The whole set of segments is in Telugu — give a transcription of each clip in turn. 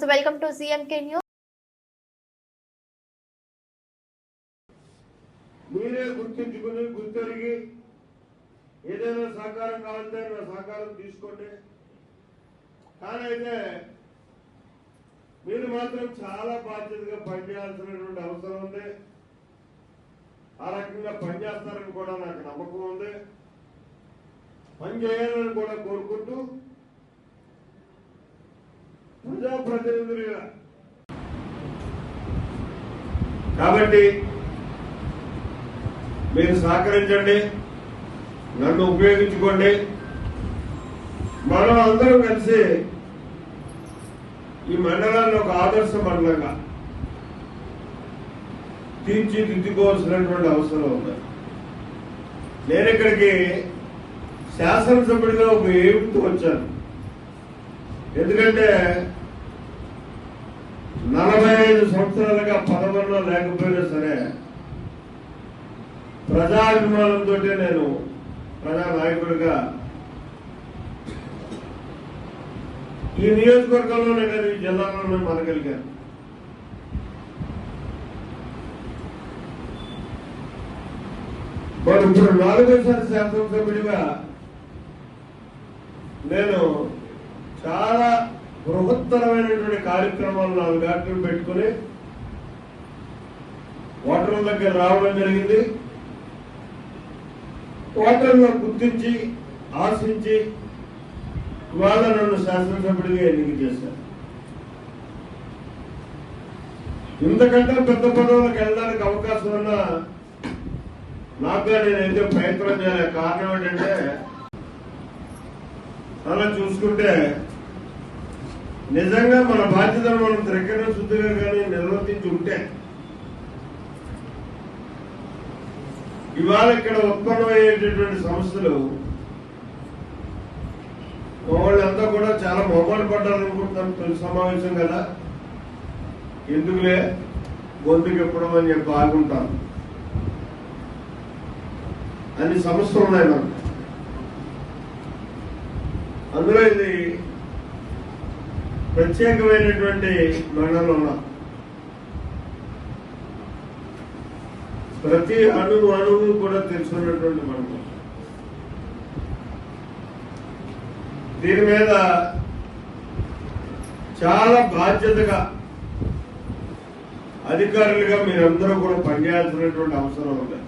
Welcome to CMK news. మీరే గుర్తించుకుని గుర్తెరిగి ఏదైనా సహకారం కావాలంటే నా సహకారం తీసుకోండి. కానీ అయితే మీరు మాత్రం చాలా బాధ్యతగా పనిచేయాల్సినటువంటి అవసరం ఉంది. ఆ రకంగా పనిచేస్తారని కూడా నాకు నమ్మకం ఉంది. పని చేయాలని కూడా కోరుకుంటూ ప్రజాప్రతినిధులుగా కాబట్టి మీరు సహకరించండి, నన్ను ఉపయోగించుకోండి. మనం అందరం కలిసి ఈ మండలాన్ని ఒక ఆదర్శ మండలంగా తీర్చిదిద్దుకోవాల్సినటువంటి అవసరం ఉంది. నేను ఇక్కడికి శాసనసభ్యుడిగా ఒక ఏడుతో వచ్చాను. ఎందుకంటే 45 సంవత్సరాలుగా పదవుల్లో లేకపోయినా సరే ప్రజాభిమానంతో నేను ప్రజానాయకుడిగా ఈ నియోజకవర్గంలోనే కానీ ఈ జిల్లాలోనే మనగలిగాను. మరి ఇప్పుడు 4వ శాసనసభ్యుడిగా నేను చాలా బృహత్తరమైనటువంటి కార్యక్రమాలు 4 గంటలు పెట్టుకుని ఓటర్ల దగ్గర రావడం జరిగింది. ఓటర్లను గుర్తించి ఆశించి ఇవాళ నన్ను శాసనసభ్యుడిగా ఎన్నిక చేశారు. ఇంతకంటే పెద్ద పదవులకు వెళ్ళడానికి అవకాశం ఉన్నా నాకుగా నేనైతే ప్రయత్నం చేయాలి. కారణం ఏంటంటే అలా చూసుకుంటే నిజంగా మన బాధ్యతను మనం త్రికరణ శుద్ధిగా కానీ నిర్వర్తించి ఉంటే ఇవాళ ఇక్కడ ఉత్పన్నమయ్యేటటువంటి సమస్యలు వాళ్ళంతా కూడా చాలా మొహమాట పడ్డారనుకుంటున్నాను. తొలి సమావేశం కదా, ఎందుకులే గొంతుకు ఎప్పడం అని చెప్పి ఆగుంటాను. అన్ని సమస్యలు ఉన్నాయి మనకు. అందులో ఇది ప్రత్యేకమైనటువంటి మండలం ఉన్నాం. ప్రతి అణువు కూడా తెలుసుకున్నటువంటి మండలం. దీని మీద చాలా బాధ్యతగా అధికారులుగా మీరందరూ కూడా పనిచేయాల్సినటువంటి అవసరం ఉంది.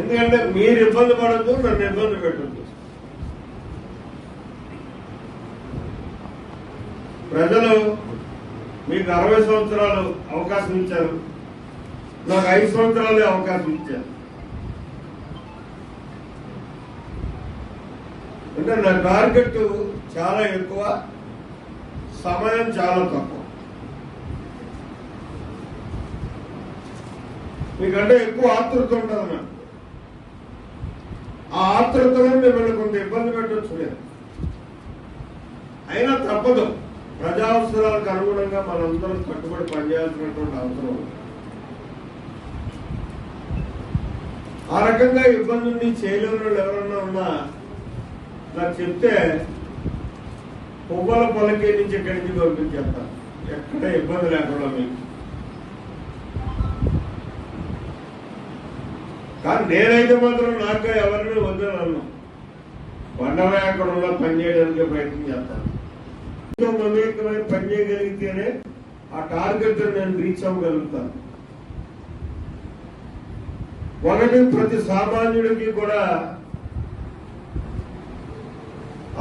ఎందుకంటే మీరు ఇబ్బంది పడద్దు, నన్ను ఇబ్బంది పెట్టద్దు. ప్రజలు మీకు 60 సంవత్సరాలు అవకాశం ఇచ్చారు, నాకు 5 సంవత్సరాలే అవకాశం ఇచ్చారు. అంటే నా టార్గెట్ చాలా ఎక్కువ, సమయం చాలా తక్కువ. మీకంటే ఎక్కువ ఆతృత ఉంటుంది నాకు. ఆ ఆతృతలో మిమ్మల్ని కొంత ఇబ్బంది పెట్టవచ్చు నేను. అయినా తప్పదు, ప్రజా అవసరాలకు అనుగుణంగా మనందరం కట్టుబడి పనిచేయాల్సినటువంటి అవసరం ఉంది. ఆ రకంగా ఇబ్బందుల్ని చేయలేని వాళ్ళు ఎవరన్నా ఉన్నా నాకు చెప్తే పువ్వుల పొలకే నుంచి ఇక్కడి నుంచి పంపించేస్తాను, ఎక్కడ ఇబ్బంది లేకుండా మీకు. కానీ నేనైతే మాత్రం నాకు ఎవరిని వద్దనను, వండమే అక్కడ ఉన్న పని చేయడానికి ప్రయత్నం చేస్తాను. మమేకమైన పని చేయగలిగితేనే ఆ టార్గెట్ నేను రీచ్ అవ్వగలుగుతాను. ఒకటి, ప్రతి సామాన్యుడికి కూడా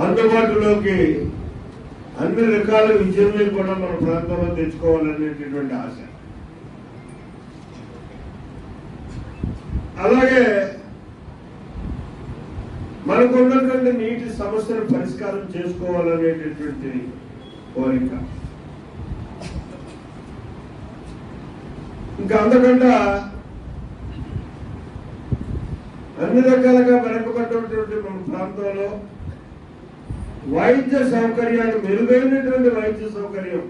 అందుబాటులోకి అన్ని రకాల విద్యల్ని కూడా మన ప్రాంతంలో తెచ్చుకోవాలనేటటువంటి ఆశ. అలాగే మనకున్నటువంటి నీటి సమస్యను పరిష్కారం చేసుకోవాలనేటటువంటి కోరిక. ఇంకా అంతకంటే అన్ని రకాలుగా వెనకబడ్డటువంటి మన ప్రాంతంలో వైద్య సౌకర్యాలు, మెరుగైనటువంటి వైద్య సౌకర్యం